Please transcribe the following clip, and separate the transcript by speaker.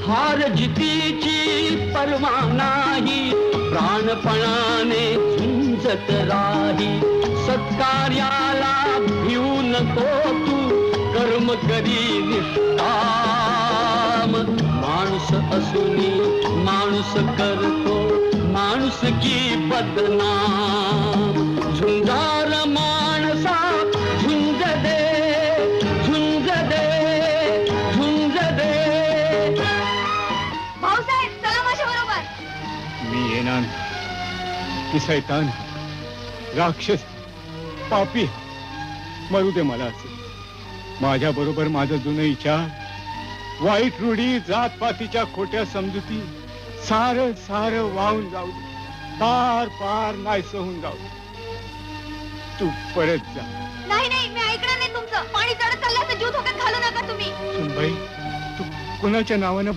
Speaker 1: हार जितीची पर्वा नाही, प्राणपणाने झुंजत राही. सत्कार्याला भिवू नको तू, कर्म करी निष्काम. माणूस असूनी माणूस करतो माणुसकी बदनाम. झुंजार माणसा झुंज दे, झुंज दे, झुंज दे.
Speaker 2: भाऊसाहेब चला माझ्या बरोबर.
Speaker 3: मी येणार. ती शैतान, राक्षस, पापी मरू दे मला असे. माझ्या बरोबर माझं जुनं विचार, वाईट रूढी, जातपातीच्या खोट्या समजुती सार सार वाहून जाऊ दे. पार पार नाहीसं होऊन जाऊ दे. तू परत जा.
Speaker 2: नाही नाही, मी ऐकणार नाही तुमचं. पाणी चढत चाललं असं जीव धोक्यात घालू नका तुम्ही.
Speaker 3: सुनबाई, तू कुणाच्या नावानं